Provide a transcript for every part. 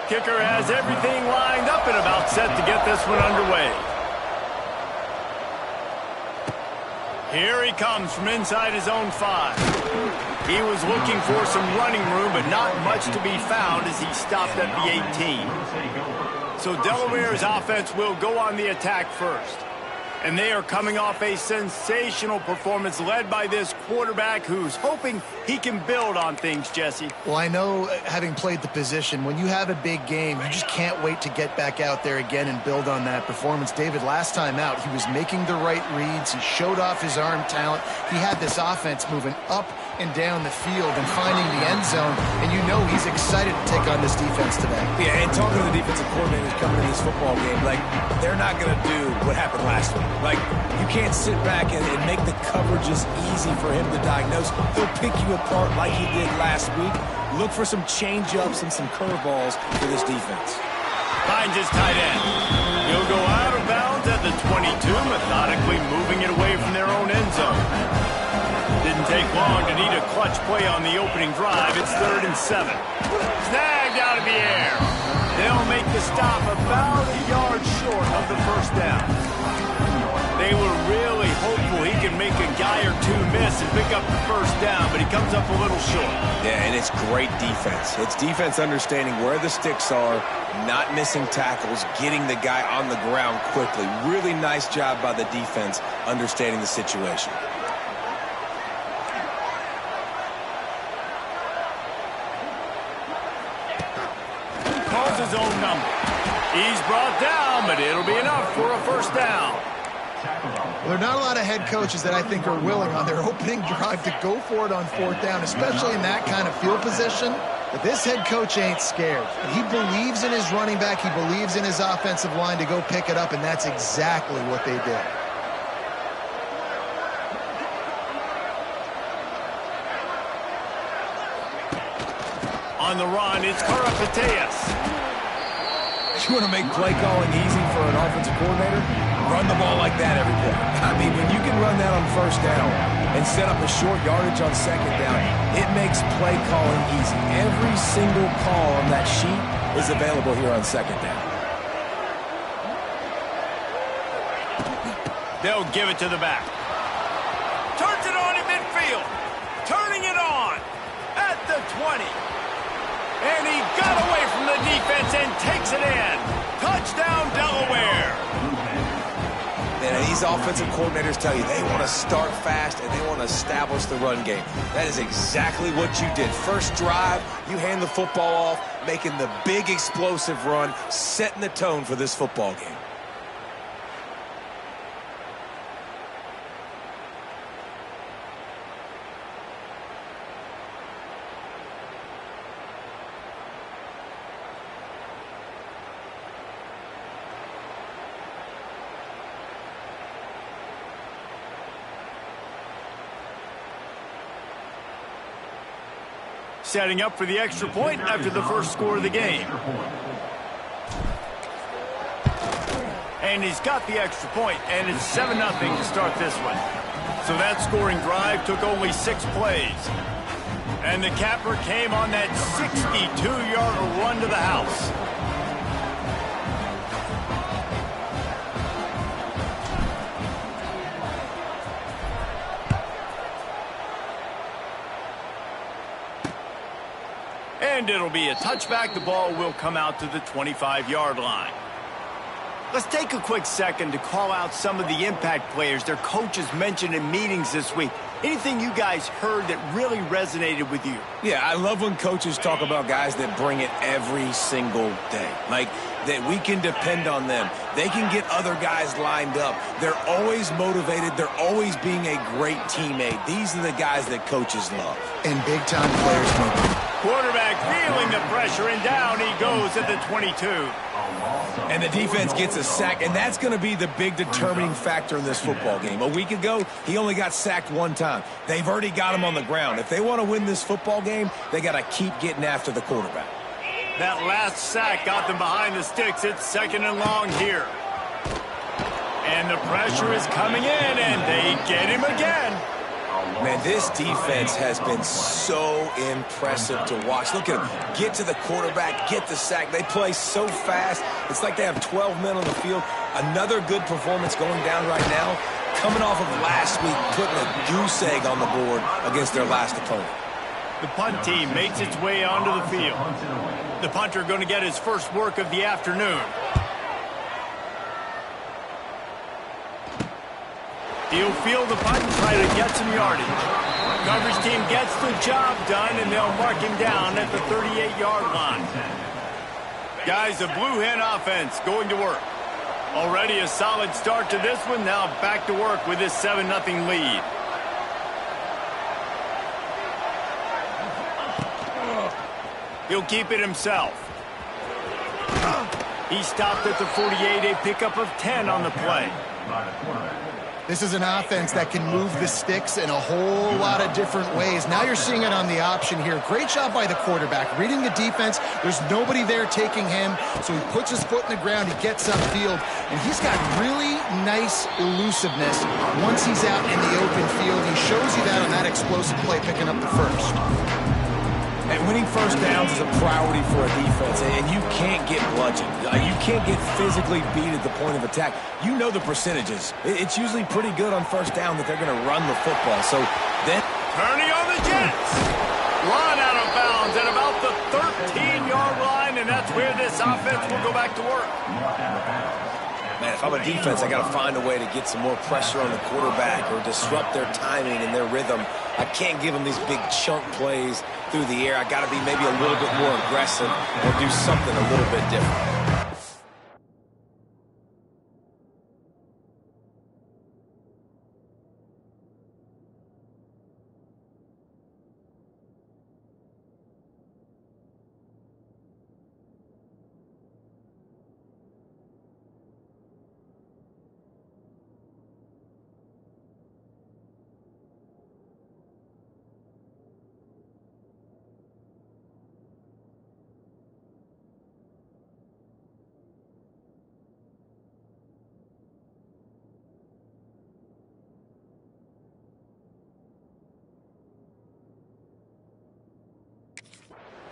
Kicker has everything lined up and about set to get this one underway. Here he comes from inside his own 5. He was looking for some running room, but not much to be found as he stopped at the 18. So Delaware's offense will go on the attack first. And they are coming off a sensational performance led by this quarterback who's hoping he can build on things, Jesse. Well, I know, having played the position, when you have a big game, you just can't wait to get back out there again and build on that performance. David, last time out, he was making the right reads. He showed off his arm talent. He had this offense moving up and down the field and finding the end zone, and you know he's excited to take on this defense today. Yeah, and talking to the defensive coordinators coming in this football game, like, they're not going to do what happened last week. Like, you can't sit back and make the coverages easy for him to diagnose. He'll pick you apart like he did last week. Look for some change-ups and some curveballs for this defense. Finds his tight end. He'll go out of bounds at the 22, methodically moving it away from their own end zone. Didn't take long to need a clutch play on the opening drive. It's 3rd and 7. Snagged out of the air. They'll make the stop about a yard short of the first down. They were really hopeful he can make a guy or two miss and pick up the first down, but he comes up a little short. Yeah, and it's great defense. It's defense understanding where the sticks are, not missing tackles, getting the guy on the ground quickly. Really nice job by the defense understanding the situation. Calls his own number. He's brought down, but it'll be enough for a first down. There are not a lot of head coaches that I think are willing on their opening drive to go for it on 4th down, especially in that kind of field position. But this head coach ain't scared. He believes in his running back. He believes in his offensive line to go pick it up, and that's exactly what they did. On the run, it's Karapateas. You want to make play calling easy for an offensive coordinator? Run the ball like that every play. I mean, when you can run that on first down and set up a short yardage on second down, it makes play calling easy. Every single call on that sheet is available here on second down. They'll give it to the back. Turns it on in midfield. Turning it on at the 20. And he got away from the defense and takes it in. Touchdown, Delaware. And these offensive coordinators tell you they want to start fast and they want to establish the run game. That is exactly what you did. First drive, you hand the football off, making the big explosive run, setting the tone for this football game. Setting up for the extra point after the first score of the game. And he's got the extra point, and it's 7-0 to start this one. So that scoring drive took only 6 plays. And the capper came on that 62-yard run to the house. And it'll be a touchback. The ball will come out to the 25-yard line. Let's take a quick second to call out some of the impact players their coaches mentioned in meetings this week. Anything you guys heard that really resonated with you? Yeah, I love when coaches talk about guys that bring it every single day. Like, that we can depend on them. They can get other guys lined up. They're always motivated. They're always being a great teammate. These are the guys that coaches love. And big-time players know them. Quarterback feeling the pressure, and down he goes at the 22. And the defense gets a sack, and that's going to be the big determining factor in this football game. A week ago, he only got sacked 1 time. They've already got him on the ground. If they want to win this football game, they got to keep getting after the quarterback. That last sack got them behind the sticks. It's 2nd and long here. And the pressure is coming in, and they get him again. Man, Man, this defense has been so impressive to watch. Look at them. Get to the quarterback, get the sack. They play so fast. It's like they have 12 men on the field. Another good performance going down right now, coming off of last week, putting a goose egg on the board against their last opponent. The punt team makes its way onto the field. The punter going to get his first work of the afternoon. He'll field the punt and try to get some yardage. Coverage team gets the job done, and they'll mark him down at the 38-yard line. Guys, the Blue Hen offense going to work. Already a solid start to this one. Now back to work with this 7-0 lead. He'll keep it himself. He stopped at the 48, a pickup of 10 on the play. This is an offense that can move the sticks in a whole lot of different ways. Now you're seeing it on the option here. Great job by the quarterback. Reading the defense, there's nobody there taking him, so he puts his foot in the ground, he gets upfield, and he's got really nice elusiveness once he's out in the open field. He shows you that on that explosive play, picking up the first. And winning first downs is a priority for a defense, and you can't get bludgeoned. You can't get physically beat at the point of attack. You know the percentages. It's usually pretty good on first down that they're going to run the football. So then... Turning on the Jets. Run out of bounds at about the 13-yard line, and that's where this offense will go back to work. Man, if I'm a defense, I got to find a way to get some more pressure on the quarterback or disrupt their timing and their rhythm. I can't give them these big chunk plays through the air. I got to be maybe a little bit more aggressive or do something a little bit different.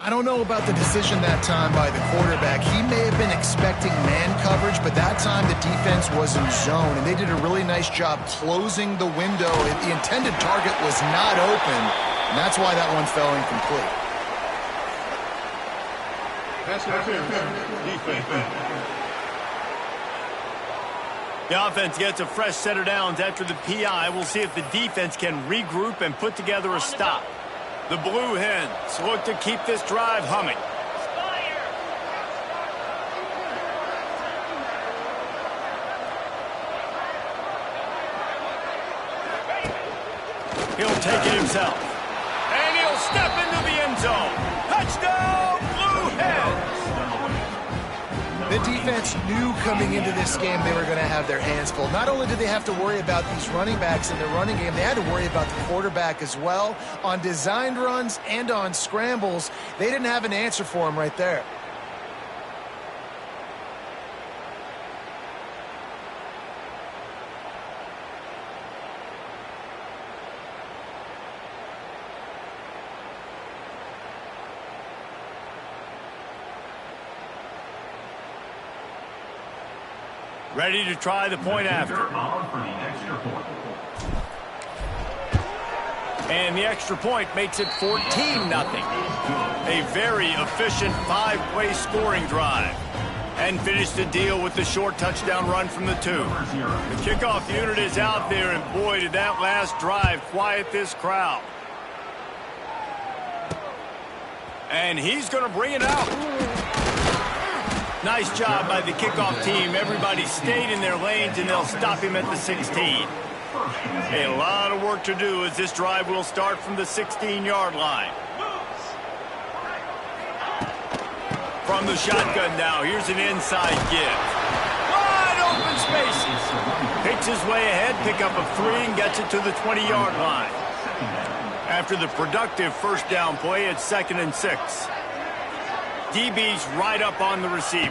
I don't know about the decision that time by the quarterback. He may have been expecting man coverage, but that time the defense was in zone, and they did a really nice job closing the window. The intended target was not open, and that's why that one fell incomplete. The offense gets a fresh set of downs after the PI. We'll see if the defense can regroup and put together a stop. The Blue Hens look to keep this drive humming. He'll take it himself. And he'll step into the end zone. Touchdown, Blue Hens! The defense knew coming into this game they were going to have their hands full. Not only did they have to worry about these running backs in the running game, they had to worry about the quarterback as well. On designed runs and on scrambles, they didn't have an answer for him right there. Ready to try the point after. And the extra point makes it 14-0. A very efficient 5-play scoring drive. And finish the deal with the short touchdown run from the 2. The kickoff unit is out there, and boy, did that last drive quiet this crowd. And he's going to bring it out. Nice job by the kickoff team. Everybody stayed in their lanes, and they'll stop him at the 16. A lot of work to do as this drive will start from the 16-yard line. From the shotgun now, here's an inside give. Wide open spaces. Picks his way ahead, pickup of 3, and gets it to the 20-yard line. After the productive first down play, it's 2nd and 6. DB's right up on the receivers.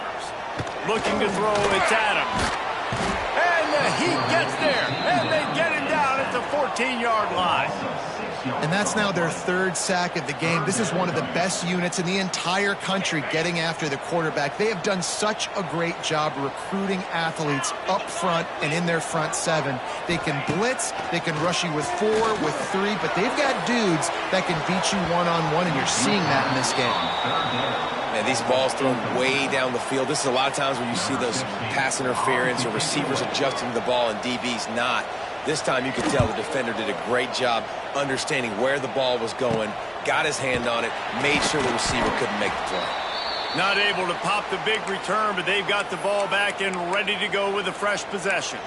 Looking to throw, it's Adams. And the heat gets there, and they get him down at the 14-yard line. And that's now their third sack of the game. This is one of the best units in the entire country getting after the quarterback. They have done such a great job recruiting athletes up front and in their front seven. They can blitz, they can rush you with 4, with 3, but they've got dudes that can beat you one-on-one, and you're seeing that in this game. Man, these balls thrown way down the field. This is a lot of times when you see those pass interference or receivers adjusting to the ball and DBs not. This time you could tell the defender did a great job understanding where the ball was going, got his hand on it, made sure the receiver couldn't make the play. Not able to pop the big return, but they've got the ball back and ready to go with a fresh possession.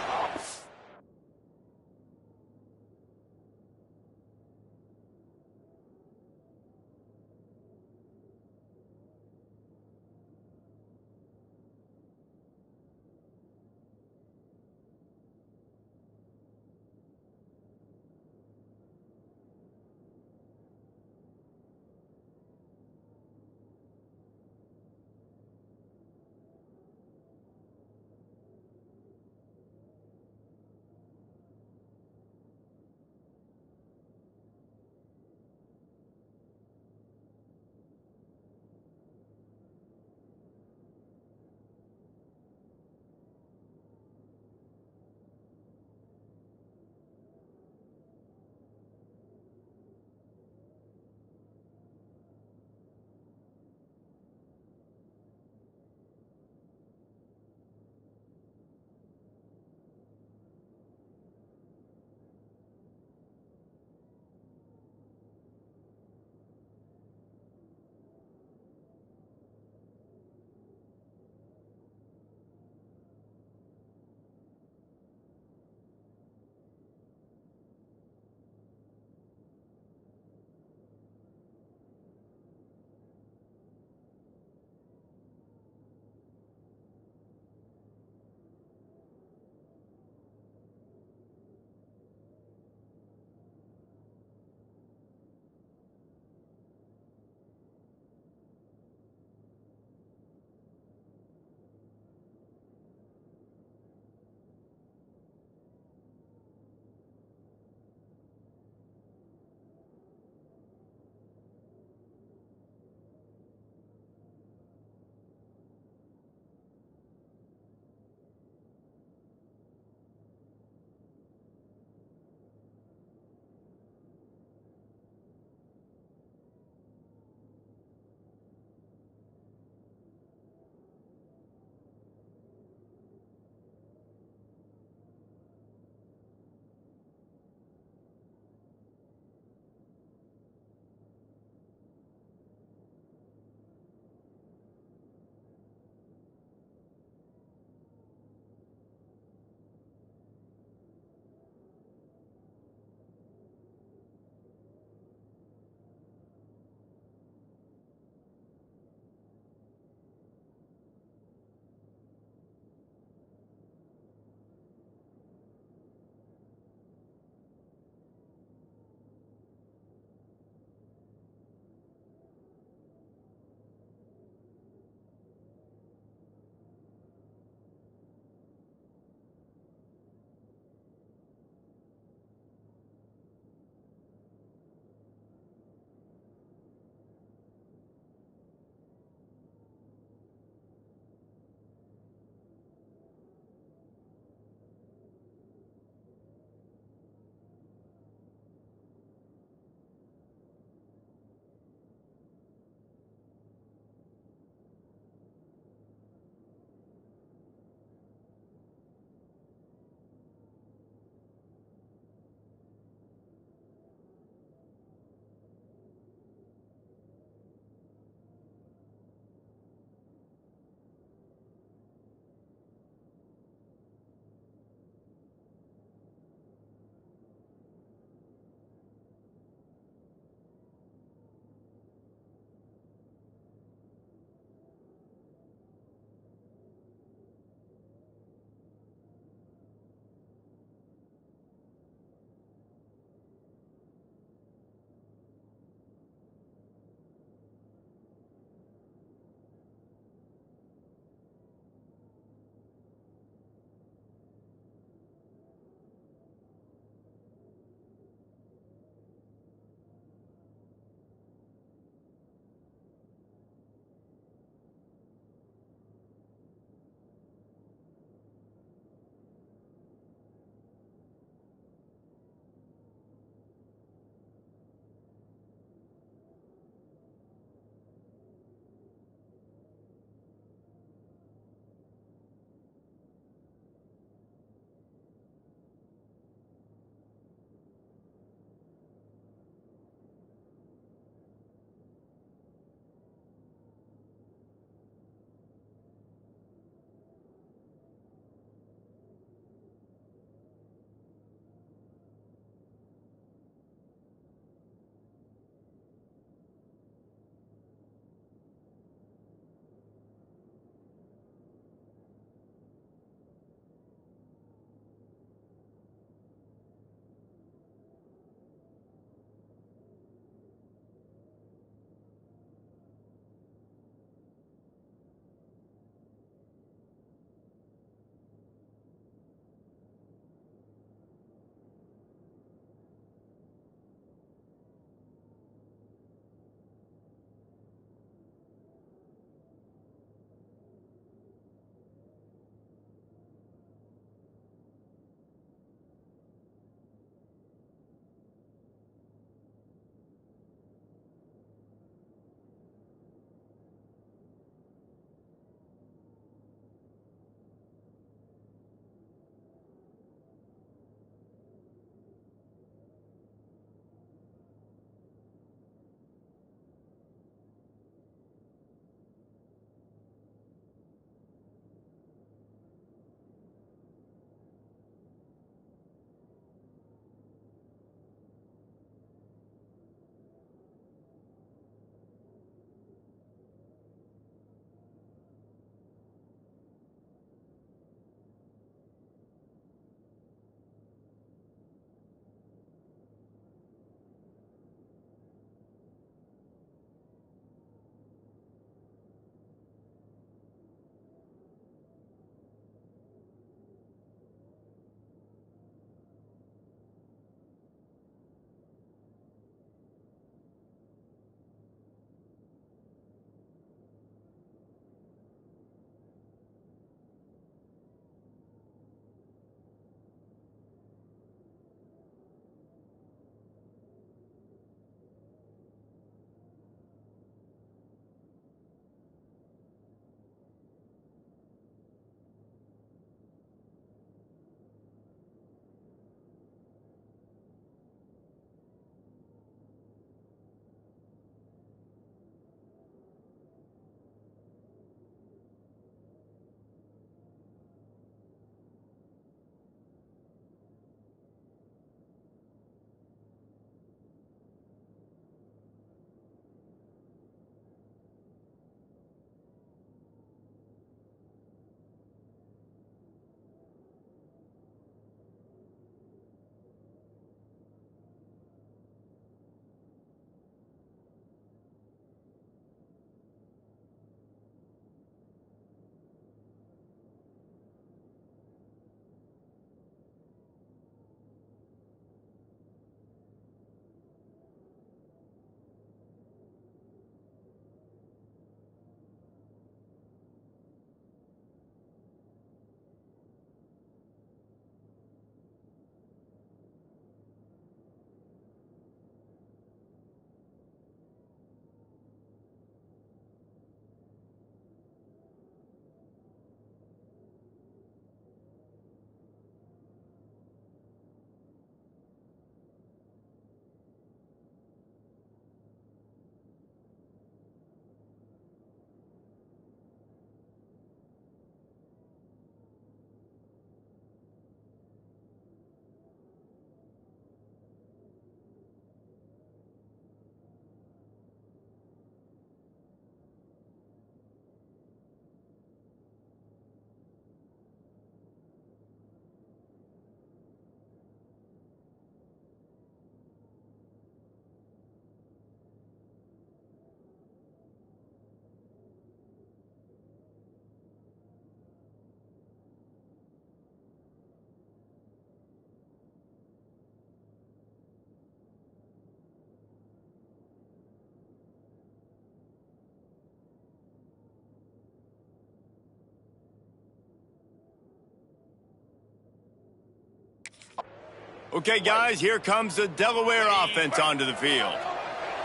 Okay, guys, here comes the Delaware offense onto the field.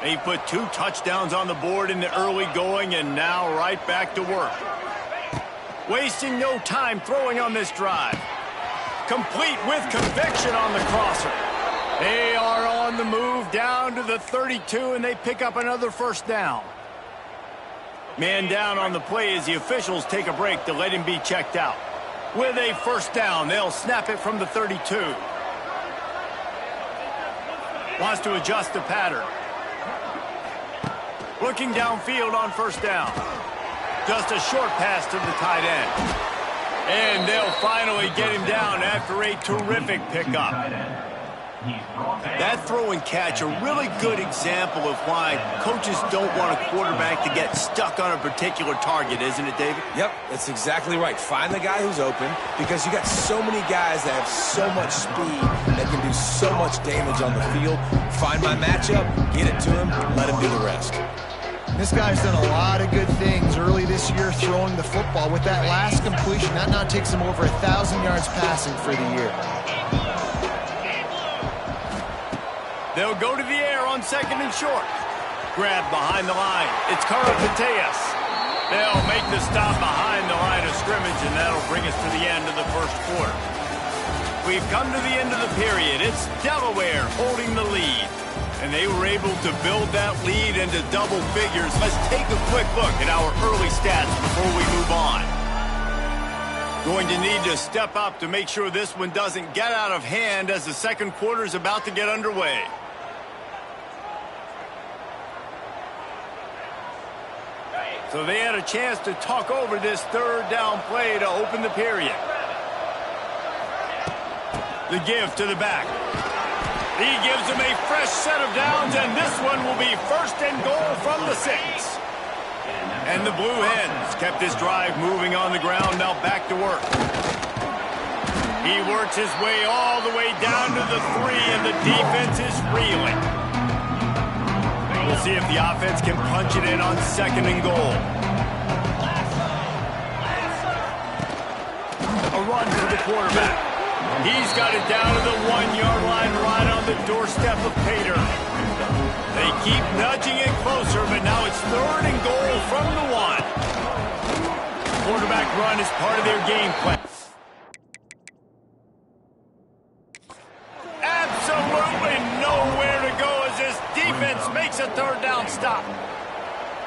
They put 2 touchdowns on the board in the early going, and now right back to work. Wasting no time throwing on this drive. Complete with conviction on the crosser. They are on the move down to the 32, and they pick up another first down. Man down on the play as the officials take a break to let him be checked out. With a first down, they'll snap it from the 32. Wants to adjust the pattern. Looking downfield on first down. Just a short pass to the tight end. And they'll finally get him down after a terrific pickup. That throw and catch, a really good example of why coaches don't want a quarterback to get stuck on a particular target, isn't it, David? Yep, that's exactly right. Find the guy who's open, because you got so many guys that have so much speed that can do so much damage on the field. Find my matchup, get it to him, let him do the rest. This guy's done a lot of good things early this year throwing the football. With that last completion, that now takes him over 1,000 yards passing for the year. They'll go to the air on second and short. Grab behind the line. It's Carl Mateus. They'll make the stop behind the line of scrimmage, and that'll bring us to the end of the first quarter. We've come to the end of the period. It's Delaware holding the lead. And they were able to build that lead into double figures. Let's take a quick look at our early stats before we move on. Going to need to step up to make sure this one doesn't get out of hand as the second quarter is about to get underway. So they had a chance to talk over this third down play to open the period. The give to the back. He gives them a fresh set of downs, and this one will be first and goal from the 6. And the Blue Hens kept this drive moving on the ground, now back to work. He works his way all the way down to the 3, and the defense is reeling. We'll see if the offense can punch it in on second and goal. A run for the quarterback. He's got it down to the 1-yard line right on the doorstep of Pater. They keep nudging it closer, but now it's third and goal from the 1. Quarterback run is part of their game plan. Absolutely nowhere to go as this defense makes a third down stop.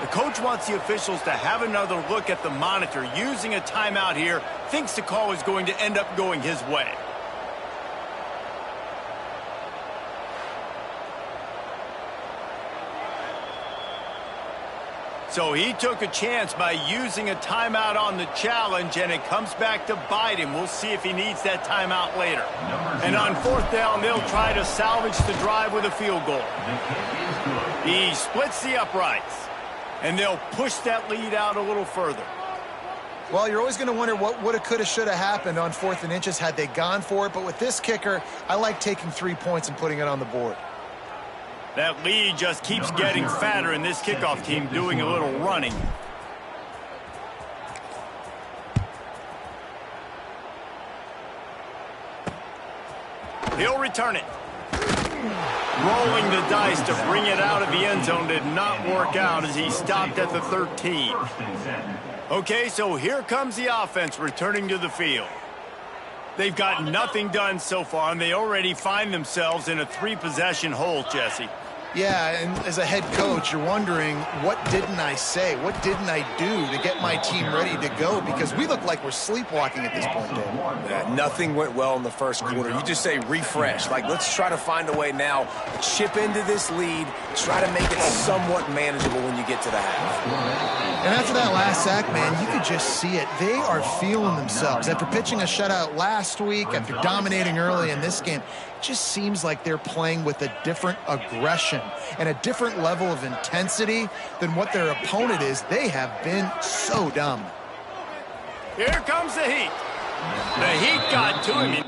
The coach wants the officials to have another look at the monitor using a timeout here. Thinks the call is going to end up going his way. So he took a chance by using a timeout on the challenge, and it comes back to bite him. We'll see if he needs that timeout later. And on fourth down, they'll try to salvage the drive with a field goal. He splits the uprights, and they'll push that lead out a little further. Well, you're always going to wonder what woulda, coulda, shoulda happened on 4th and inches had they gone for it. But with this kicker, I like taking 3 points and putting it on the board. That lead just keeps getting fatter, and this kickoff team doing a little running. He'll return it. Rolling the dice to bring it out of the end zone did not work out as he stopped at the 13. Okay, so here comes the offense returning to the field. They've got nothing done so far, and they already find themselves in a 3-possession hole, Jesse. Yeah, and as a head coach, you're wondering, what didn't I say? What didn't I do to get my team ready to go? Because we look like we're sleepwalking at this point, David. Yeah, nothing went well in the first quarter. You just say refresh. Like, let's try to find a way now, chip into this lead, try to make it somewhat manageable when you get to the half. And after that last sack, man, you could just see it. They are feeling themselves. After pitching a shutout last week, after dominating early in this game, it just seems like they're playing with a different aggression and a different level of intensity than what their opponent is. They have been so dumb. Here comes the heat. The heat got to him.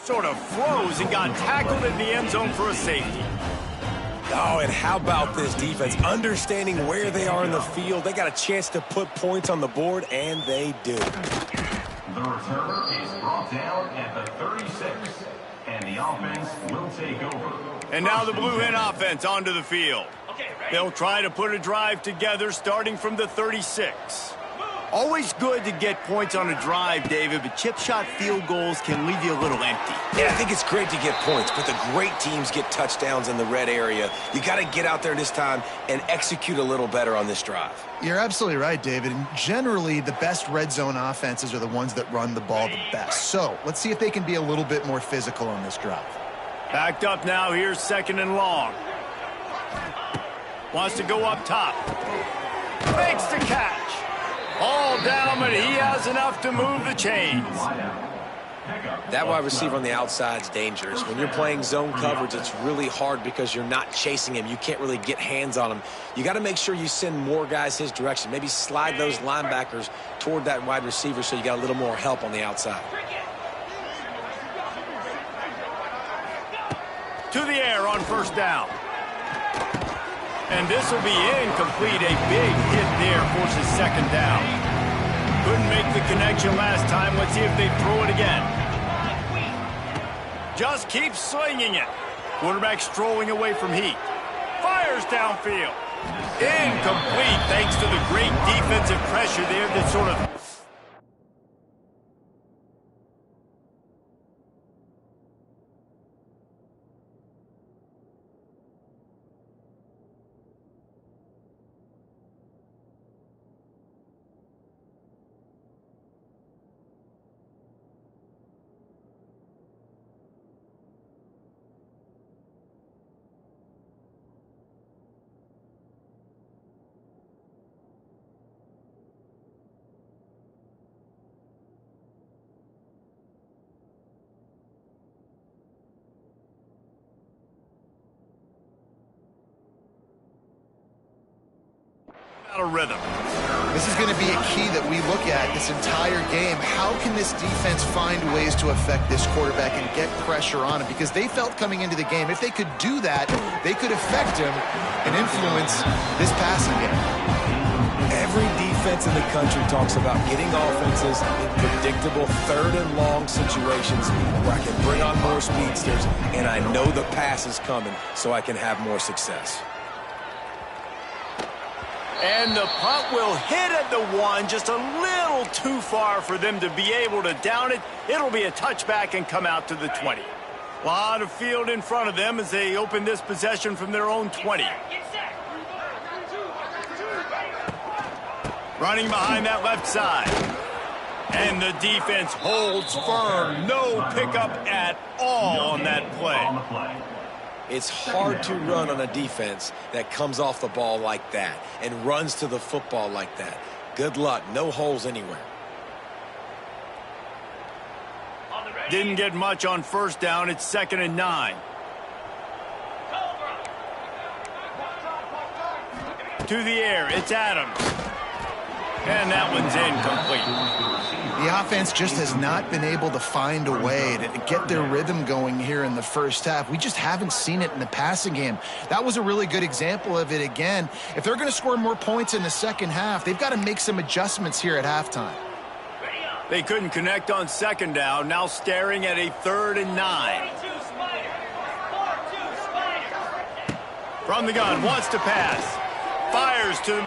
Sort of froze and got tackled in the end zone for a safety. Oh, and how about this defense? Understanding where they are in the field. They got a chance to put points on the board, and they do. The returner is brought down at the 36, and the offense will take over. And now the Blue Hen offense onto the field. They'll try to put a drive together starting from the 36. Always good to get points on a drive, David, but chip shot field goals can leave you a little empty. Yeah, I think it's great to get points, but the great teams get touchdowns in the red area. You got to get out there this time and execute a little better on this drive. You're absolutely right, David. And generally, the best red zone offenses are the ones that run the ball the best. So let's see if they can be a little bit more physical on this drive. Backed up now. Here's 2nd and long. Wants to go up top. Makes the catch. All down, but he has enough to move the chains. That wide receiver on the outside is dangerous. When you're playing zone coverage, it's really hard because you're not chasing him. You can't really get hands on him. You got to make sure you send more guys his direction. Maybe slide those linebackers toward that wide receiver so you got a little more help on the outside. To the air on 1st down. And this will be incomplete. A big hit there forces 2nd down. Couldn't make the connection last time. Let's see if they throw it again. Just keeps slinging it. Quarterback strolling away from heat. Fires downfield. Incomplete thanks to the great defensive pressure there that sort of... out of rhythm. This is going to be a key that we look at this entire game. How can this defense find ways to affect this quarterback and get pressure on him? Because they felt coming into the game, if they could do that, they could affect him and influence this passing game. Every defense in the country talks about getting offenses in predictable 3rd and long situations where I can bring on more speedsters and I know the pass is coming so I can have more success. And the punt will hit at the 1, just a little too far for them to be able to down it. It'll be a touchback and come out to the 20. A lot of field in front of them as they open this possession from their own 20. Running behind that left side. And the defense holds firm. No pickup at all on that play. It's hard to run on a defense that comes off the ball like that and runs to the football like that. Good luck. No holes anywhere. Didn't get much on 1st down. It's 2nd and 9. To the air. It's Adams. And that one's incomplete. The offense just has not been able to find a way to get their rhythm going here in the first half. We just haven't seen it in the passing game. That was a really good example of it again. If they're going to score more points in the second half, they've got to make some adjustments here at halftime. They couldn't connect on 2nd down. Now staring at a 3rd and 9. From the gun, wants to pass. Fires to...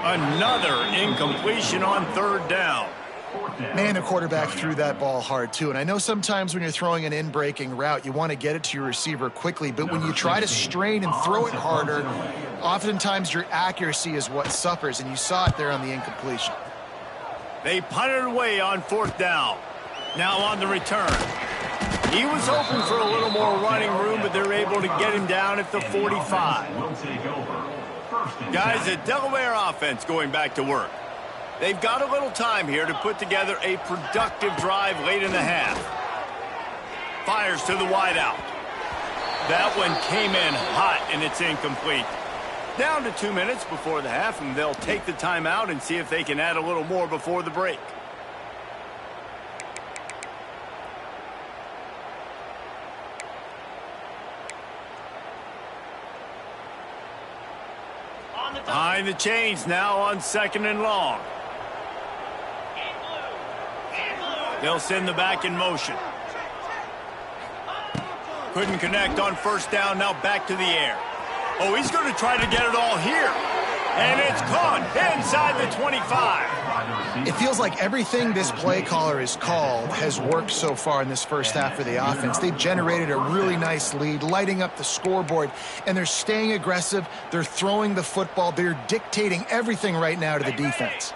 Another incompletion on third down. Man, the quarterback threw that ball hard, too. And I know sometimes when you're throwing an in-breaking route, you want to get it to your receiver quickly. But when you try to strain and throw it harder, oftentimes your accuracy is what suffers. And you saw it there on the incompletion. They punted away on fourth down. Now on the return. He was hoping for a little more running room, but they're able to get him down at the 45. Guys, the Delaware offense going back to work. They've got a little time here to put together a productive drive late in the half. Fires to the wideout. That one came in hot, and it's incomplete. Down to 2 minutes before the half, and they'll take the timeout and see if they can add a little more before the break. Behind the chains now on 2nd and long. They'll send the back in motion. Couldn't connect on first down, now back to the air. Oh, he's going to try to get it all here. And it's caught inside the 25. It feels like everything this play caller has called has worked so far in this first half of the offense. They've generated a really nice lead, lighting up the scoreboard, and they're staying aggressive. They're throwing the football. They're dictating everything right now to the defense.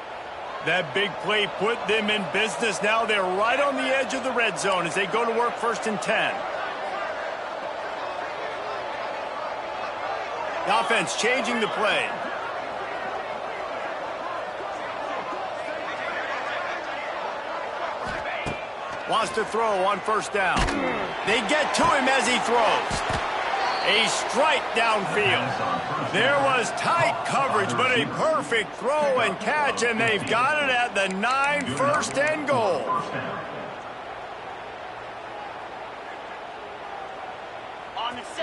That big play put them in business. Now they're right on the edge of the red zone as they go to work 1st and 10. The offense changing the play. Wants to throw on first down. They get to him as he throws. A strike downfield. There was tight coverage, but a perfect throw and catch, and they've got it at the 9, 1st and goal.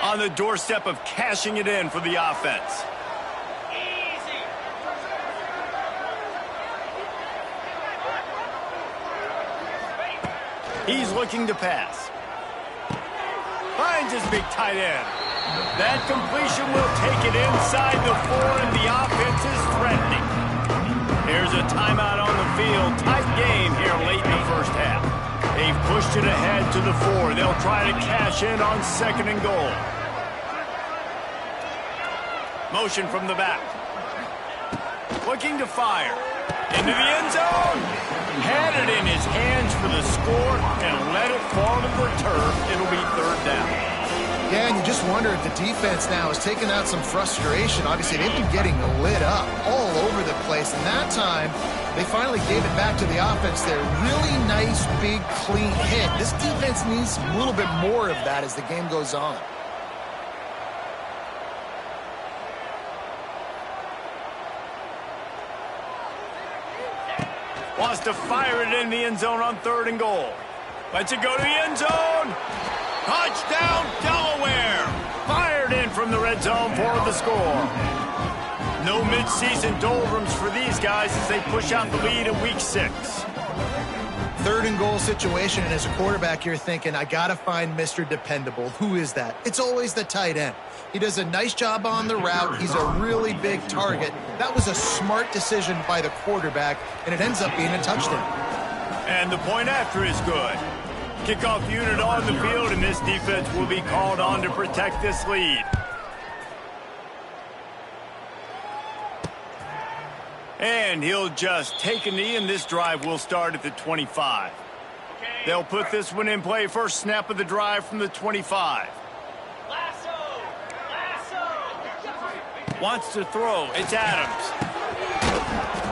On the doorstep of cashing it in for the offense. He's looking to pass. Finds his big tight end. That completion will take it inside the 4, and the offense is threatening. Here's a timeout on the field. Tight game here late in the first half. They've pushed it ahead to the 4. They'll try to cash in on 2nd and goal. Motion from the back. Looking to fire. Into the end zone. Had it in his hands for the score and let it fall to the turf. It'll be 3rd down. Yeah, and you just wonder if the defense now has taken out some frustration. Obviously, they've been getting lit up all over the place. And that time, they finally gave it back to the offense there. Really nice, big, clean hit. This defense needs a little bit more of that as the game goes on. Wants to fire it in the end zone on 3rd and goal. Lets it go to the end zone. Touchdown, Delaware! Fired in from the red zone for the score. No midseason doldrums for these guys as they push out the lead in week 6. 3rd and goal situation, and as a quarterback, you're thinking, I got to find Mr. Dependable. Who is that? It's always the tight end. He does a nice job on the route. He's a really big target. That was a smart decision by the quarterback, and it ends up being a touchdown. And the point after is good. Kickoff unit on the field, and this defense will be called on to protect this lead. And he'll just take a knee, and this drive will start at the 25. They'll put this one in play. First snap of the drive from the 25. Wants to throw. It's Adams.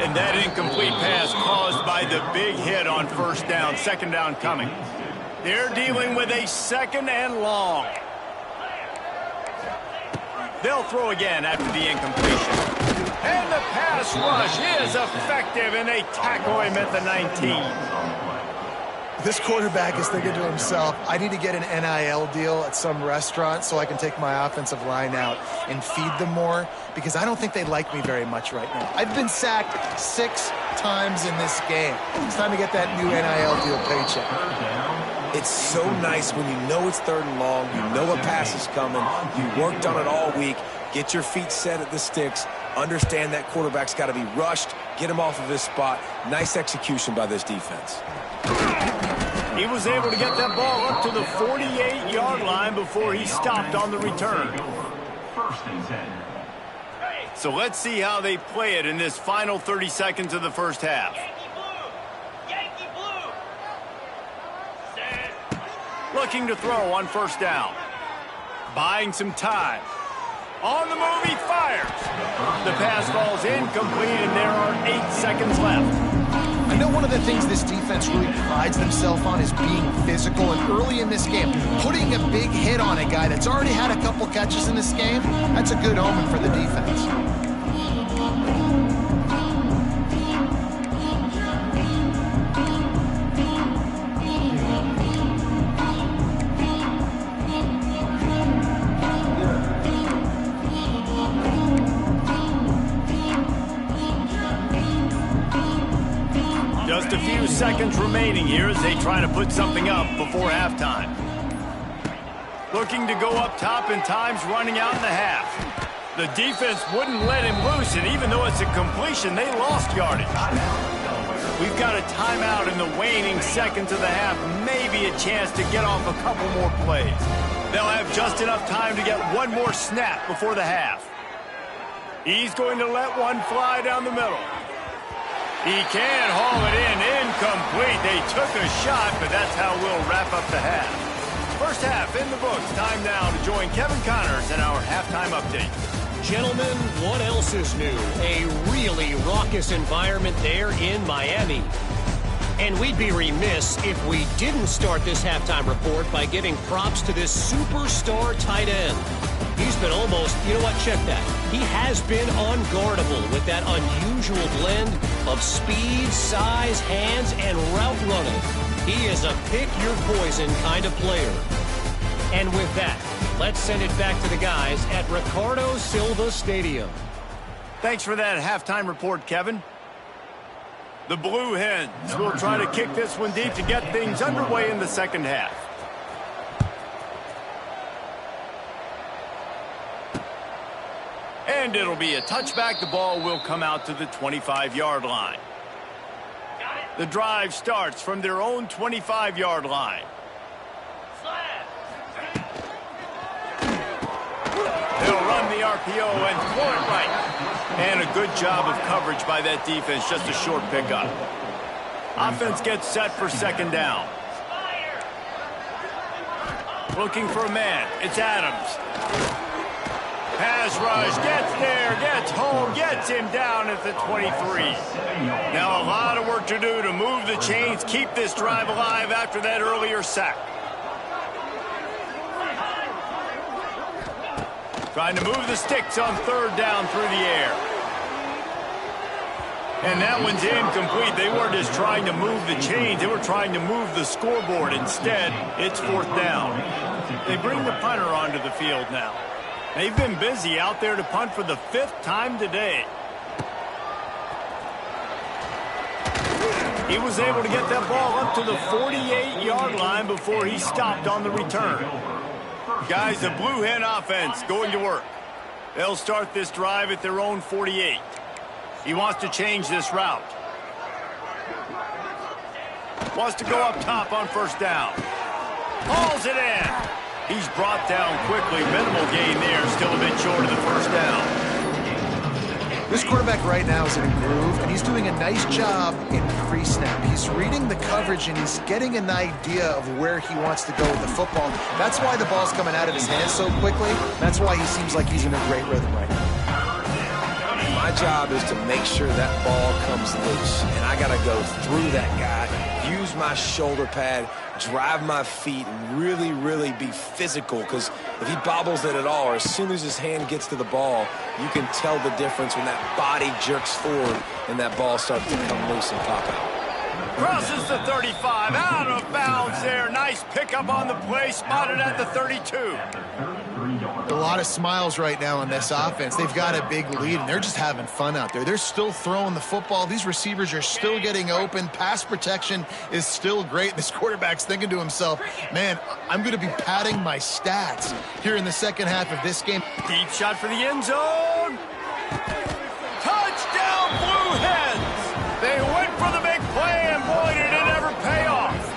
And that incomplete pass caused by the big hit on first down. 2nd down coming. They're dealing with a 2nd and long. They'll throw again after the incompletion. And the pass rush is effective, and they tackle him at the 19. This quarterback is thinking to himself, I need to get an NIL deal at some restaurant so I can take my offensive line out and feed them more, because I don't think they like me very much right now. I've been sacked 6 times in this game. It's time to get that new NIL deal paycheck. It's so nice when you know it's 3rd and long, you know a pass is coming, you worked on it all week, get your feet set at the sticks, understand that quarterback's got to be rushed, get him off of his spot. Nice execution by this defense. He was able to get that ball up to the 48-yard line before he stopped on the return. 1st and 10. So let's see how they play it in this final 30 seconds of the first half. Yankee blue. Set. Looking to throw on 1st down. Buying some time. On the move, he fires. The pass falls incomplete, and there are 8 seconds left. I know one of the things this defense really prides themselves on is being physical, and early in this game, putting a big hit on a guy that's already had a couple catches in this game, that's a good omen for the defense. Just a few seconds remaining here as they try to put something up before halftime. Looking to go up top, and time's running out in the half. The defense wouldn't let him loose, and even though it's a completion, they lost yardage. We've got a timeout in the waning seconds of the half, maybe a chance to get off a couple more plays. They'll have just enough time to get one more snap before the half. He's going to let one fly down the middle. He can't haul it in. Incomplete. They took a shot, but that's how we'll wrap up the half. First half in the books. Time now to join Kevin Connors in our halftime update. Gentlemen, what else is new? A really raucous environment there in Miami. And we'd be remiss if we didn't start this halftime report by giving props to this superstar tight end. He's been almost, you know what, check that. He has been unguardable with that unusual blend of speed, size, hands, and route running. He is a pick-your-poison kind of player. And with that, let's send it back to the guys at Ricardo Silva Stadium. Thanks for that halftime report, Kevin. The Blue Hens will try to kick this one deep to get things underway in the second half. And it'll be a touchback. The ball will come out to the 25-yard line. The drive starts from their own 25-yard line. They'll run the RPO and throw it right. And a good job of coverage by that defense. Just a short pickup. Offense gets set for 2nd down. Looking for a man. It's Adams. Pass rush, gets there, gets home, gets him down at the 23. Now a lot of work to do to move the chains, keep this drive alive after that earlier sack. Trying to move the sticks on 3rd down through the air. And that one's incomplete. They weren't just trying to move the chains, they were trying to move the scoreboard. Instead, it's 4th down. They bring the punter onto the field now. They've been busy out there to punt for the 5th time today. He was able to get that ball up to the 48-yard line before he stopped on the return. Guys, the Blue Hen offense going to work. They'll start this drive at their own 48. He wants to change this route. Wants to go up top on 1st down. Hauls it in. He's brought down quickly. Minimal gain there. Still a bit short of the 1st down. This quarterback right now is in a groove, and he's doing a nice job in pre-snap. He's reading the coverage, and he's getting an idea of where he wants to go with the football. That's why the ball's coming out of his hands so quickly. That's why he seems like he's in a great rhythm right now. My job is to make sure that ball comes loose, and I got to go through that guy, use my shoulder pad, drive my feet, and really, really be physical, because if he bobbles it at all, or as soon as his hand gets to the ball, you can tell the difference when that body jerks forward and that ball starts to come loose and pop out. Crosses the 35, out of bounds there. Nice pickup on the play, spotted at the 32. A lot of smiles right now on this offense. They've got a big lead, and they're just having fun out there. They're still throwing the football. These receivers are still getting open. Pass protection is still great. This quarterback's thinking to himself, man, I'm going to be padding my stats here in the second half of this game. Deep shot for the end zone. Touchdown, Blue Hens! They went for the big play, and boy, did it ever pay off.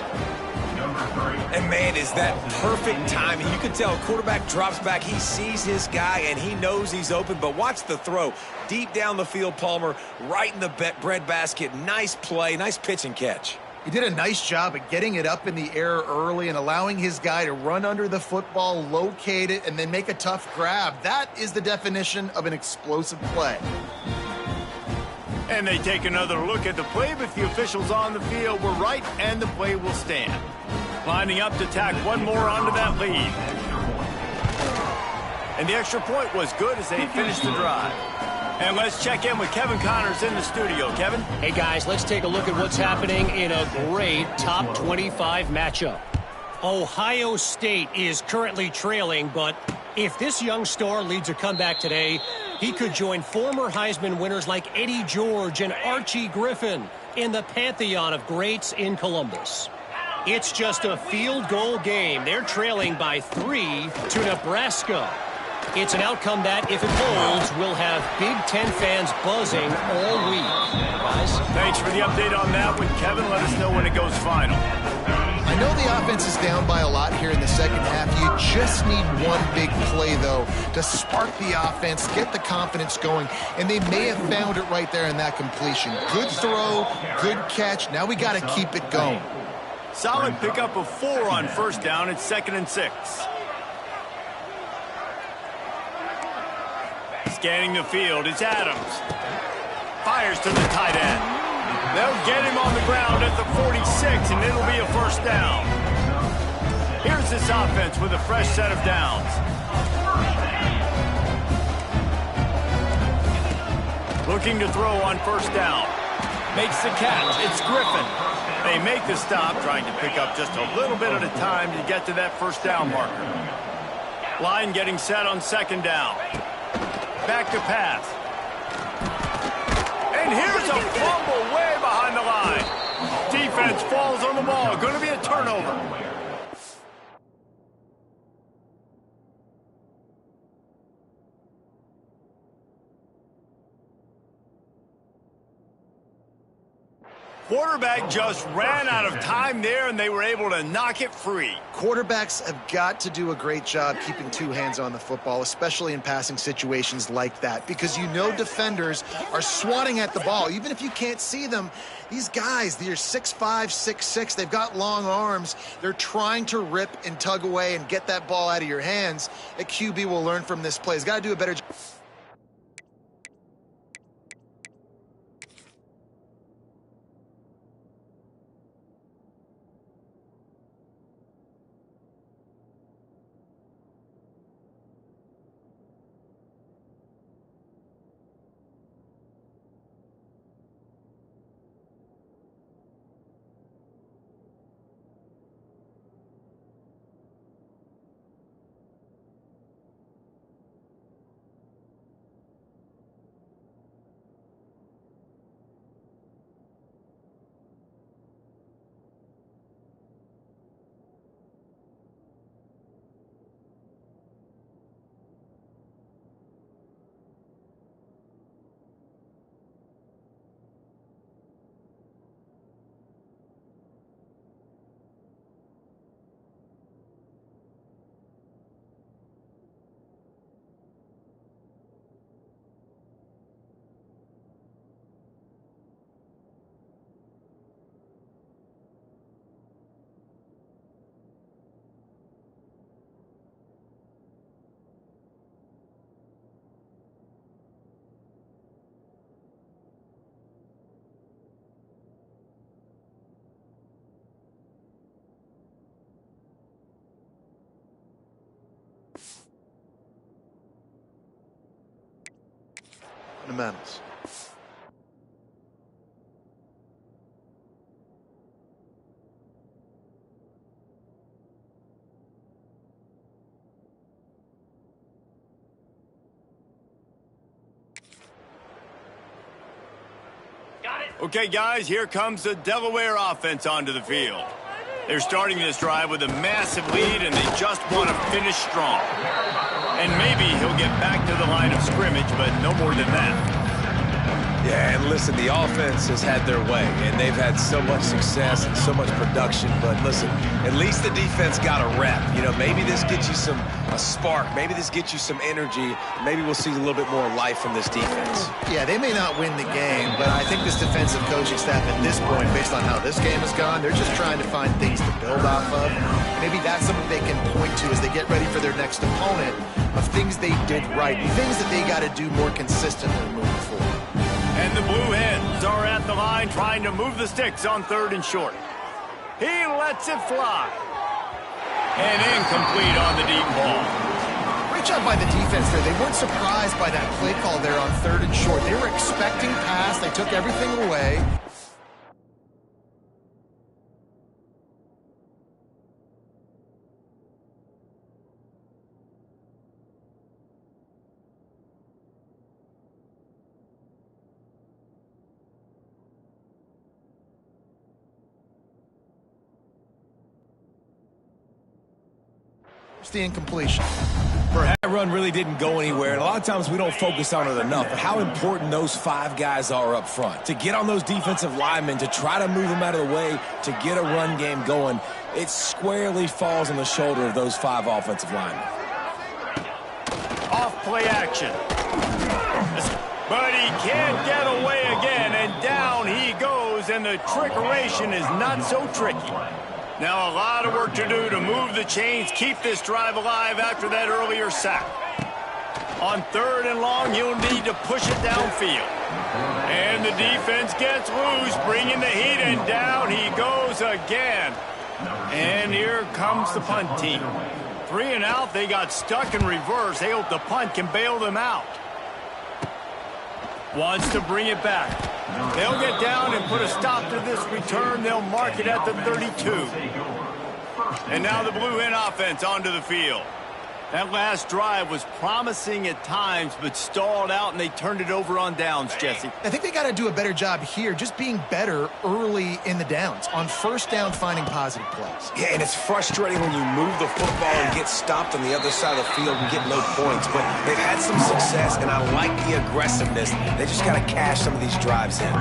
And man, is that perfect timing. You can tell quarterback drops back. He sees his guy, and he knows he's open. But watch the throw. Deep down the field, Palmer, right in the breadbasket. Nice play, nice pitch and catch. He did a nice job at getting it up in the air early and allowing his guy to run under the football, locate it, and then make a tough grab. That is the definition of an explosive play. And they take another look at the play, but the officials on the field were right, and the play will stand. Lining up to tack one more onto that lead. And the extra point was good as they finished the drive. And let's check in with Kevin Connors in the studio. Kevin? Hey, guys, let's take a look at what's happening in a great top 25 matchup. Ohio State is currently trailing, but if this young star leads a comeback today, he could join former Heisman winners like Eddie George and Archie Griffin in the pantheon of greats in Columbus. It's just a field goal game. They're trailing by 3 to Nebraska. It's an outcome that, if it holds, will have Big Ten fans buzzing all week. Guys? Thanks for the update on that one, Kevin. Let us know when it goes final. I know the offense is down by a lot here in the second half. You just need one big play, though, to spark the offense, get the confidence going, and they may have found it right there in that completion. Good throw, good catch. Now we got to keep it going. Solid pickup of 4 on first down. It's 2nd and 6. Scanning the field, it's Adams. Fires to the tight end. They'll get him on the ground at the 46, and it'll be a first down. Here's this offense with a fresh set of downs. Looking to throw on first down. Makes the catch. It's Griffin. They make the stop, trying to pick up just a little bit at a time to get to that first down marker. Line getting set on second down. Back to pass. And here's a fumble way behind the line. Defense falls on the ball. Going to be a turnover. Quarterback just ran out of time there, and they were able to knock it free. Quarterbacks have got to do a great job keeping two hands on the football, especially in passing situations like that, because you know defenders are swatting at the ball. Even if you can't see them, these guys, they're 6'5", 6'6", they've got long arms. They're trying to rip and tug away and get that ball out of your hands. A QB will learn from this play. He's got to do a better job. Fundamentals. Okay, guys, here comes the Delaware offense onto the field. They're starting this drive with a massive lead, and they just want to finish strong. And maybe he'll get back to the line of scrimmage, but no more than that. Yeah, and listen, the offense has had their way, and they've had so much success and so much production. But listen, at least the defense got a rep. You know, maybe this gets you a spark. Maybe this gets you some energy. Maybe we'll see a little bit more life from this defense. Yeah, they may not win the game, but I think this defensive coaching staff at this point, based on how this game has gone, they're just trying to find things to build off of. Maybe that's something they can point to as they get ready for their next opponent, of things they did right, things that they got to do more consistently moving forward. And the Blue Hens are at the line trying to move the sticks on 3rd and short. He lets it fly. And incomplete on the deep ball. Great job by the defense there. They weren't surprised by that play call there on 3rd and short. They were expecting pass. They took everything away. The incompletion. That run really didn't go anywhere, and a lot of times we don't focus on it enough, but how important those 5 guys are up front. To get on those defensive linemen, to try to move them out of the way, to get a run game going, it squarely falls on the shoulder of those 5 offensive linemen. Off play action. But he can't get away again, and down he goes, and the trickeration is not so tricky. Now a lot of work to do to move the chains, keep this drive alive after that earlier sack. On 3rd and long, you'll need to push it downfield. And the defense gets loose, bringing the heat, and down he goes again. And here comes the punt team. 3 and out, they got stuck in reverse. They hope the punt can bail them out. Wants to bring it back. They'll get down and put a stop to this return. They'll mark it at the 32. And now the Blue Hen offense onto the field. That last drive was promising at times, but stalled out, and they turned it over on downs, Jesse. I think they got to do a better job here, just being better early in the downs. On 1st down, finding positive plays. Yeah, and it's frustrating when you move the football and get stopped on the other side of the field and get no points. But they've had some success, and I like the aggressiveness. They just got to cash some of these drives in.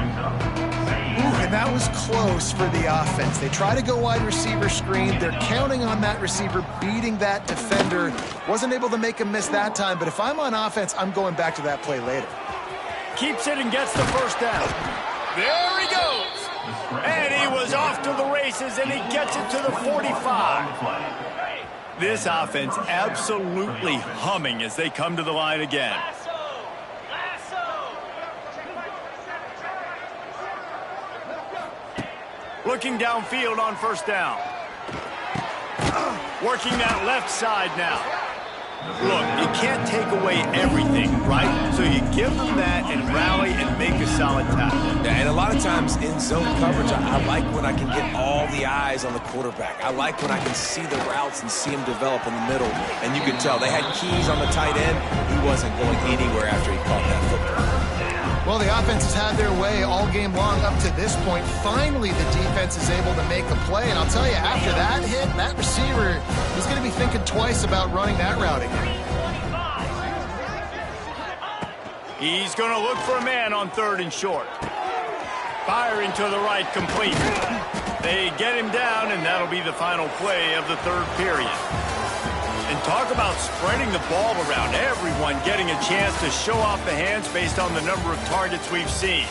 And that was close for the offense. They try to go wide receiver screen. They're counting on that receiver beating that defender. Wasn't able to make him miss that time, but if I'm on offense, I'm going back to that play later. Keeps it and gets the 1st down. There he goes. And he was off to the races, and he gets it to the 45. This offense absolutely humming as they come to the line again. Looking downfield on 1st down. Working that left side now. Look, you can't take away everything, right? So you give them that and rally and make a solid tackle. Yeah, and a lot of times in zone coverage, I like when I can get all the eyes on the quarterback. I like when I can see the routes and see him develop in the middle. And you can tell they had keys on the tight end. He wasn't going anywhere after he caught that football. Well, the offense has had their way all game long up to this point. Finally, the defense is able to make a play. And I'll tell you, after that hit, that receiver is going to be thinking twice about running that route again. He's going to look for a man on 3rd and short. Firing to the right, complete. They get him down, and that'll be the final play of the 3rd period. And talk about spreading the ball around. Everyone getting a chance to show off the hands based on the number of targets we've seen.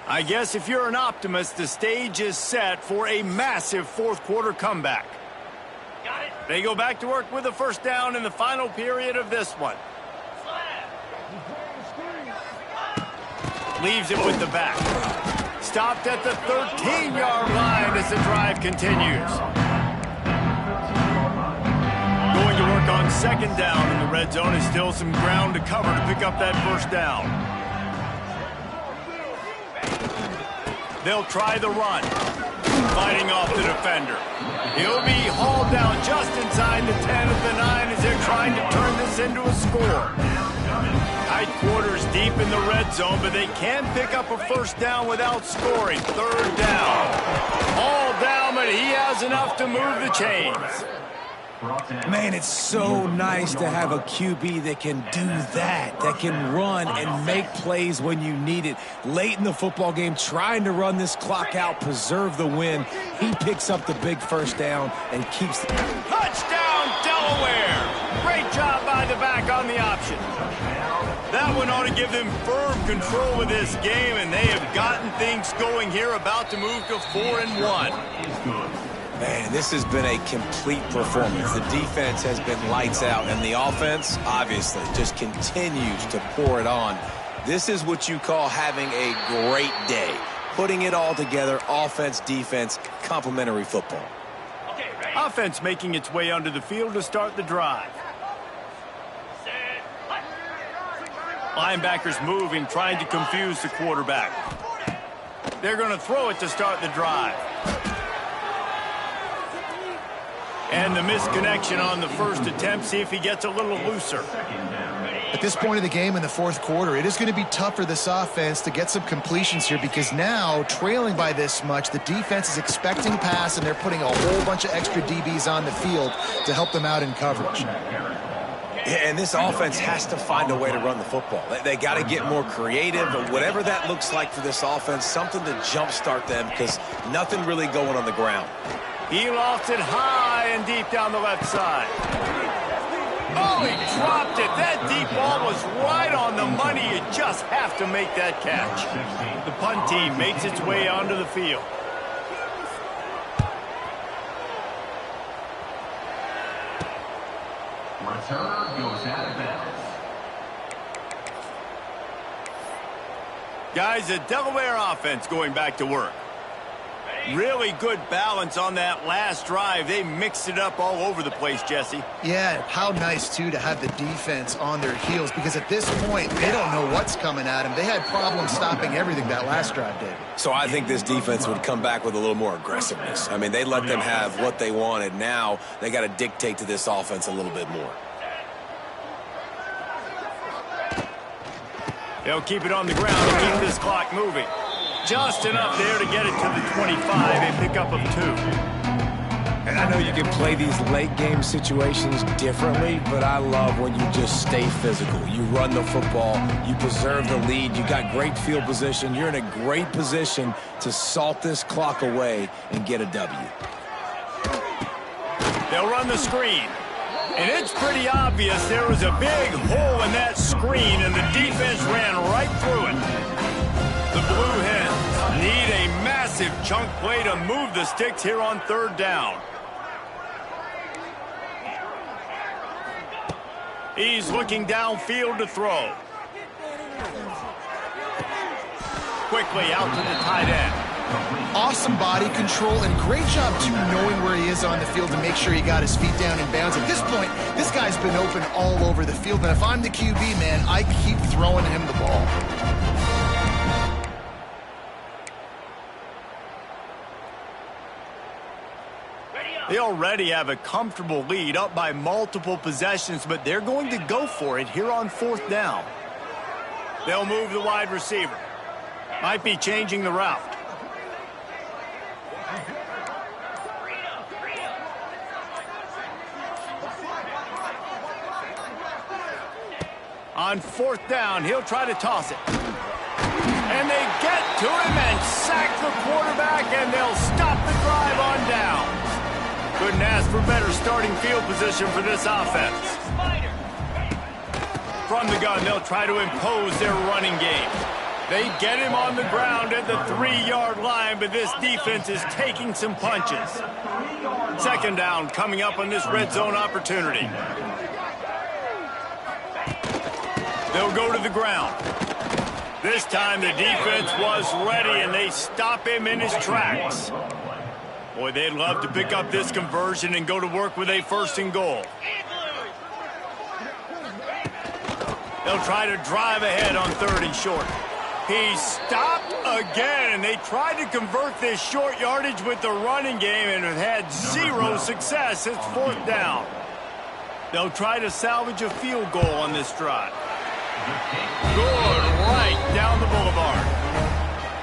I guess if you're an optimist, the stage is set for a massive 4th quarter comeback. Got it. They go back to work with a 1st down in the final period of this one. Leaves it with the back. Stopped at the 13-yard line as the drive continues. Going to work on 2nd down in the red zone. Is still some ground to cover to pick up that 1st down. They'll try the run. Fighting off the defender. He'll be hauled down just inside the 10 of the 9 as they're trying to turn this into a score. Tight quarters deep in the red zone, but they can pick up a first down without scoring. Third down. All down, but he has enough to move the chains. Man, it's so nice to have a QB that can do that can run and make plays when you need it. Late in the football game, trying to run this clock out, preserve the win. He picks up the big first down and keeps the... Touchdown, Delaware! Great job by the back on the option. That one ought to give them firm control of this game, and they have gotten things going here, about to move to 4-1. Man, this has been a complete performance. The defense has been lights out, and the offense, obviously, just continues to pour it on. This is what you call having a great day. Putting it all together, offense, defense, complementary football. Okay, ready? Offense making its way onto the field to start the drive. Set. Hut. Linebackers moving, trying to confuse the quarterback. They're going to throw it to start the drive. And the misconnection on the first attempt. See if he gets a little looser. At this point of the game in the fourth quarter, it is going to be tough for this offense to get some completions here, because now, trailing by this much, the defense is expecting pass, and they're putting a whole bunch of extra DBs on the field to help them out in coverage. And this offense has to find a way to run the football. They got to get more creative, but whatever that looks like for this offense, something to jumpstart them, because nothing really going on the ground. He lofts it high and deep down the left side. Oh, he dropped it. That deep ball was right on the money. You just have to make that catch. The punt team makes its way onto the field. Returner goes out of bounds. Guys, the Delaware offense going back to work. Really good balance on that last drive. They mixed it up all over the place, Jesse. Yeah, how nice, too, to have the defense on their heels, because at this point, they don't know what's coming at them. They had problems stopping everything that last drive, David. So I think this defense would come back with a little more aggressiveness. I mean, they let them have what they wanted. Now they got to dictate to this offense a little bit more. They'll keep it on the ground to keep this clock moving. Just enough there to get it to the 25, a pickup of 2. And I know you can play these late game situations differently, but I love when you just stay physical. You run the football, you preserve the lead, you got great field position, you're in a great position to salt this clock away and get a W. They'll run the screen. And it's pretty obvious there was a big hole in that screen, and the defense ran right through it. The Blue Hens need a massive chunk play to move the sticks here on third down. He's looking downfield to throw. Quickly out to the tight end. Awesome body control and great job, too, knowing where he is on the field to make sure he got his feet down in bounds. At this point, this guy's been open all over the field, and if I'm the QB, man, I keep throwing him the ball. They already have a comfortable lead, up by multiple possessions, but they're going to go for it here on fourth down. They'll move the wide receiver. Might be changing the route. On fourth down, he'll try to toss it. And they get to him and sack the quarterback, and they'll stop the drive on down. Couldn't ask for better starting field position for this offense. From the gun, they'll try to impose their running game. They get him on the ground at the 3-yard line, but this defense is taking some punches. Second down coming up on this red zone opportunity. They'll go to the ground. This time the defense was ready, and they stop him in his tracks. Boy, they'd love to pick up this conversion and go to work with a first and goal. They'll try to drive ahead on third and short. He's stopped again, and they tried to convert this short yardage with the running game and have had zero success. It's 4th down. They'll try to salvage a field goal on this drive. Good, right down the boulevard.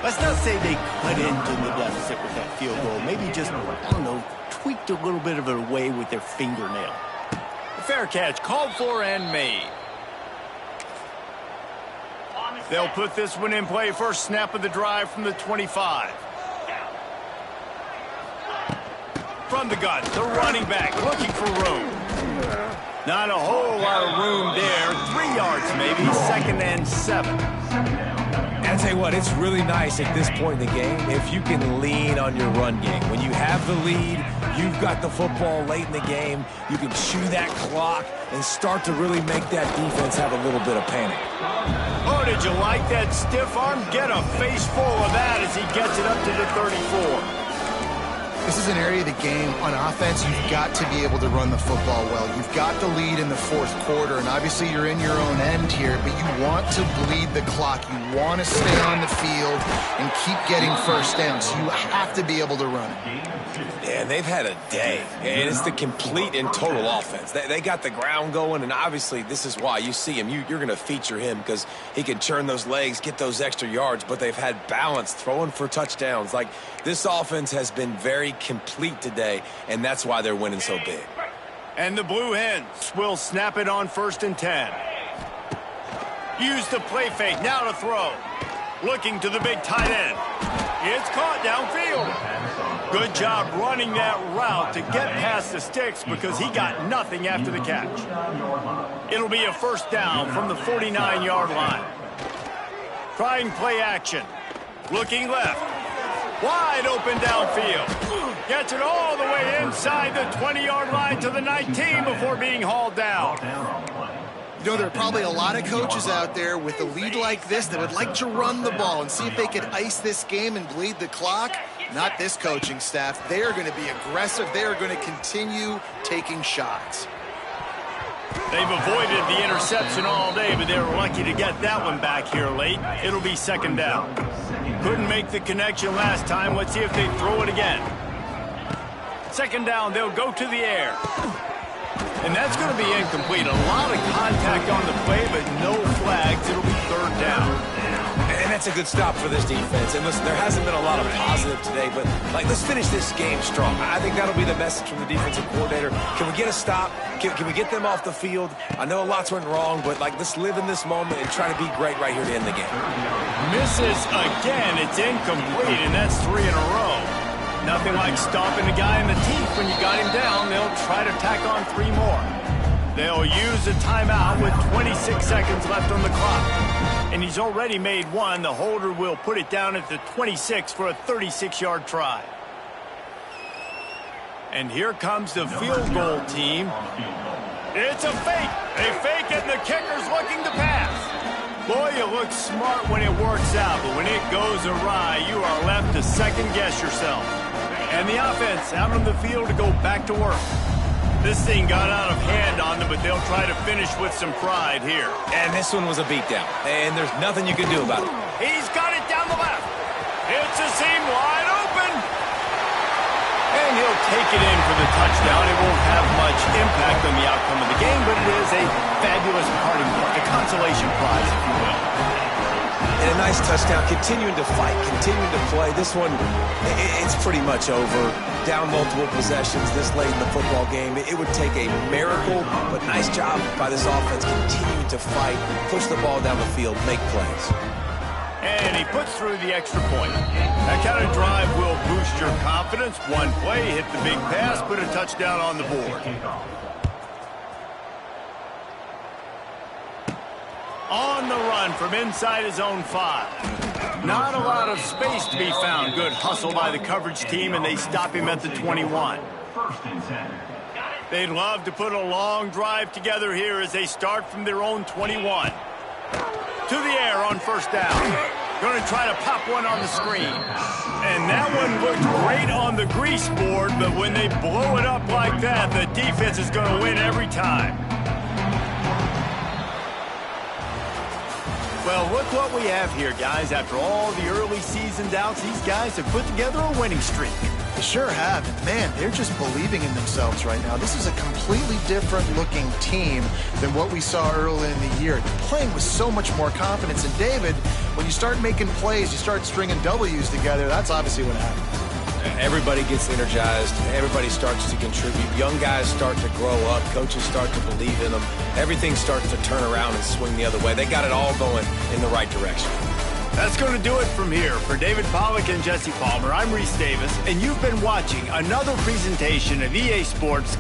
Let's not say they cut into the deficit with that field goal. Maybe just, I don't know, tweaked a little bit of it away with their fingernail. A fair catch called for and made. They'll put this one in play first snap of the drive from the 25. From the gun, the running back looking for room. Not a whole lot of room there. 3 yards maybe, 2nd and 7. And I tell you what, it's really nice at this point in the game if you can lean on your run game. When you have the lead, you've got the football late in the game, you can chew that clock and start to really make that defense have a little bit of panic. Oh, did you like that stiff arm? Get a face full of that as he gets it up to the 34. This is an area of the game on offense you've got to be able to run the football well. You've got the lead in the 4th quarter, and obviously you're in your own end here, but you want to bleed the clock. You want to stay on the field and keep getting first downs. So you have to be able to run it. Yeah, they've had a day, and it's the complete and total offense. They got the ground going, and obviously this is why you see him. You're going to feature him because he can churn those legs, get those extra yards, but they've had balance, throwing for touchdowns. Like, this offense has been very complete today, and that's why they're winning so big. And the Blue Hens will snap it on 1st and 10. Use the play fake, now to throw. Looking to the big tight end. It's caught downfield. Good job running that route to get past the sticks because he got nothing after the catch. It'll be a 1st down from the 49-yard line. Trying play action. Looking left. Wide open downfield. Gets it all the way inside the 20-yard line to the 19 before being hauled down. You know, there are probably a lot of coaches out there with a lead like this that would like to run the ball and see if they could ice this game and bleed the clock. Not this coaching staff. They are going to be aggressive. They are going to continue taking shots. They've avoided the interception all day, but they were lucky to get that one back here late. It'll be 2nd down. Couldn't make the connection last time. Let's see if they throw it again. 2nd down, they'll go to the air. And that's going to be incomplete. A lot of contact on the play, but no flags. It'll be 3rd down. And that's a good stop for this defense. And listen, there hasn't been a lot of positive today, but let's finish this game strong. I think that'll be the message from the defensive coordinator. Can we get a stop? Can we get them off the field? I know lots went wrong, but let's live in this moment and try to be great right here to end the game. Misses again. It's incomplete, and that's 3 in a row. Nothing like stomping a guy in the teeth when you got him down. They'll try to tack on 3 more. They'll use a timeout with 26 seconds left on the clock. And he's already made one. The holder will put it down at the 26 for a 36-yard try. And here comes the field goal team. It's a fake. They fake it, and the kicker's looking to pass. Boy, you look smart when it works out, but when it goes awry, you are left to second-guess yourself. And the offense out on the field to go back to work. This thing got out of hand on them, but they'll try to finish with some pride here. And this one was a beatdown, and there's nothing you can do about it. He's got it down the left. It's a seam wide open. And he'll take it in for the touchdown. It won't have much impact on the outcome of the game, but it is a fabulous parting block, a consolation prize, if you will. And a nice touchdown, continuing to fight, continuing to play. This one, it's pretty much over. Down multiple possessions this late in the football game. It would take a miracle, but nice job by this offense continuing to fight, push the ball down the field, make plays. And he puts through the extra point. That kind of drive will boost your confidence. One play, hit the big pass, put a touchdown on the board. On the run from inside his own 5. Not a lot of space to be found. Good hustle by the coverage team, and they stop him at the 21. 1st and 10. They'd love to put a long drive together here as they start from their own 21. To the air on 1st down. Going to try to pop one on the screen. And that one looked great on the grease board, but when they blow it up like that, the defense is going to win every time. Well, look what we have here, guys. After all the early season doubts, these guys have put together a winning streak. They sure have. And man, they're just believing in themselves right now. This is a completely different looking team than what we saw early in the year. They're playing with so much more confidence. And David, when you start making plays, you start stringing W's together, that's obviously what happens. Everybody gets energized. Everybody starts to contribute. Young guys start to grow up. Coaches start to believe in them. Everything starts to turn around and swing the other way. They got it all going in the right direction. That's going to do it from here. For David Pollack and Jesse Palmer, I'm Reese Davis, and you've been watching another presentation of EA Sports.